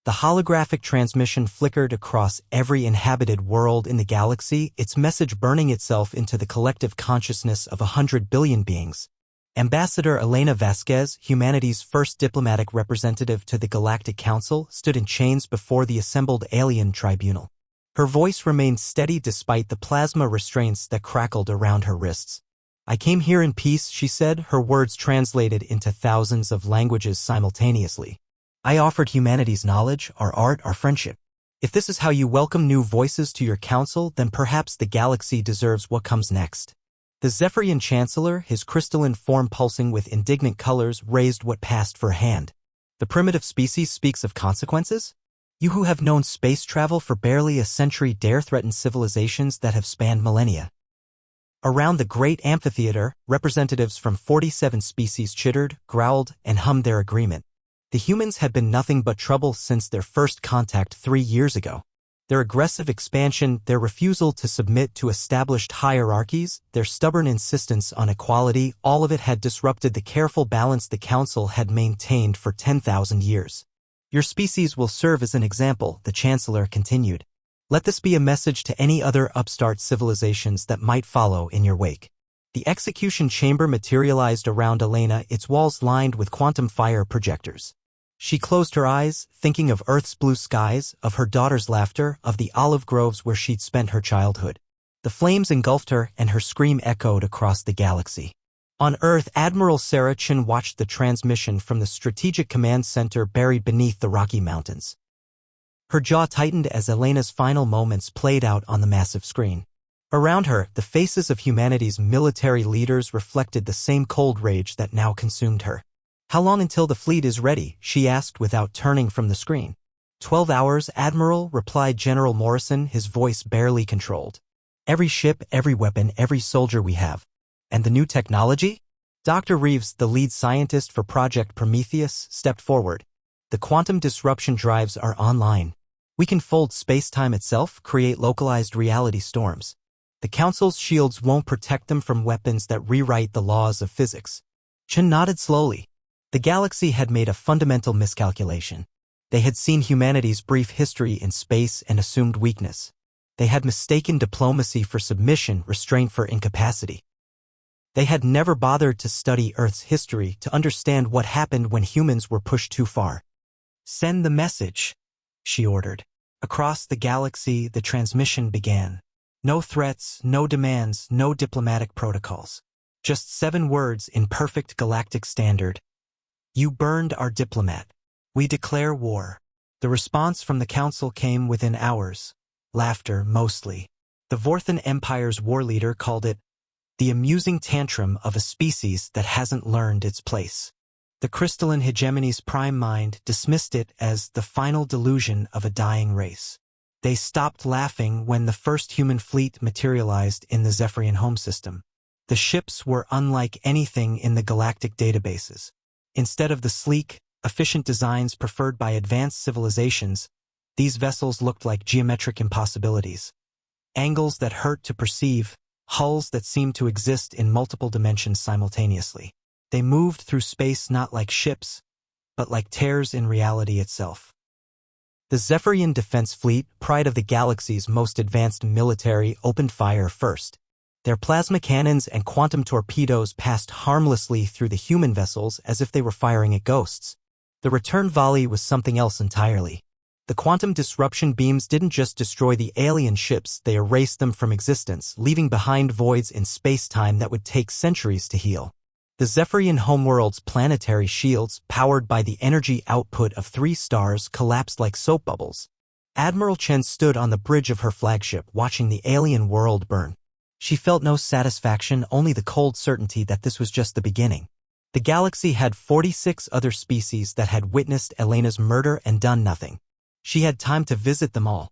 The holographic transmission flickered across every inhabited world in the galaxy, its message burning itself into the collective consciousness of 100 billion beings. Ambassador Elena Vasquez, humanity's first diplomatic representative to the Galactic Council, stood in chains before the assembled alien tribunal. Her voice remained steady despite the plasma restraints that crackled around her wrists. "I came here in peace," she said, her words translated into thousands of languages simultaneously. "I offered humanity's knowledge, our art, our friendship. If this is how you welcome new voices to your council, then perhaps the galaxy deserves what comes next." The Zephyrian Chancellor, his crystalline form pulsing with indignant colors, raised what passed for a hand. "The primitive species speaks of consequences? You who have known space travel for barely a century dare threaten civilizations that have spanned millennia." Around the great amphitheater, representatives from 47 species chittered, growled, and hummed their agreement. The humans had been nothing but trouble since their first contact 3 years ago. Their aggressive expansion, their refusal to submit to established hierarchies, their stubborn insistence on equality, all of it had disrupted the careful balance the Council had maintained for 10,000 years. "Your species will serve as an example," the Chancellor continued. "Let this be a message to any other upstart civilizations that might follow in your wake." The execution chamber materialized around Elena, its walls lined with quantum fire projectors. She closed her eyes, thinking of Earth's blue skies, of her daughter's laughter, of the olive groves where she'd spent her childhood. The flames engulfed her, and her scream echoed across the galaxy. On Earth, Admiral Sarah Chin watched the transmission from the Strategic Command Center buried beneath the Rocky Mountains. Her jaw tightened as Elena's final moments played out on the massive screen. Around her, the faces of humanity's military leaders reflected the same cold rage that now consumed her. "How long until the fleet is ready?" she asked without turning from the screen. 12 hours, Admiral," replied General Morrison, his voice barely controlled. "Every ship, every weapon, every soldier we have." "And the new technology?" Dr. Reeves, the lead scientist for Project Prometheus, stepped forward. "The quantum disruption drives are online. We can fold space-time itself, create localized reality storms. The Council's shields won't protect them from weapons that rewrite the laws of physics." Chen nodded slowly. The galaxy had made a fundamental miscalculation. They had seen humanity's brief history in space and assumed weakness. They had mistaken diplomacy for submission, restraint for incapacity. They had never bothered to study Earth's history to understand what happened when humans were pushed too far. "Send the message," she ordered. Across the galaxy, the transmission began. No threats, no demands, no diplomatic protocols. Just 7 words in perfect galactic standard. "You burned our diplomat. We declare war." The response from the Council came within hours. Laughter, mostly. The Vorthan Empire's war leader called it the amusing tantrum of a species that hasn't learned its place. The crystalline hegemony's prime mind dismissed it as the final delusion of a dying race. They stopped laughing when the first human fleet materialized in the Zephyrian home system. The ships were unlike anything in the galactic databases. Instead of the sleek, efficient designs preferred by advanced civilizations, these vessels looked like geometric impossibilities. Angles that hurt to perceive, hulls that seemed to exist in multiple dimensions simultaneously. They moved through space not like ships, but like tears in reality itself. The Zephyrian Defense Fleet, pride of the galaxy's most advanced military, opened fire first. Their plasma cannons and quantum torpedoes passed harmlessly through the human vessels as if they were firing at ghosts. The return volley was something else entirely. The quantum disruption beams didn't just destroy the alien ships, they erased them from existence, leaving behind voids in space-time that would take centuries to heal. The Zephyrian homeworld's planetary shields, powered by the energy output of 3 stars, collapsed like soap bubbles. Admiral Chen stood on the bridge of her flagship, watching the alien world burn. She felt no satisfaction, only the cold certainty that this was just the beginning. The galaxy had 46 other species that had witnessed Elena's murder and done nothing. She had time to visit them all.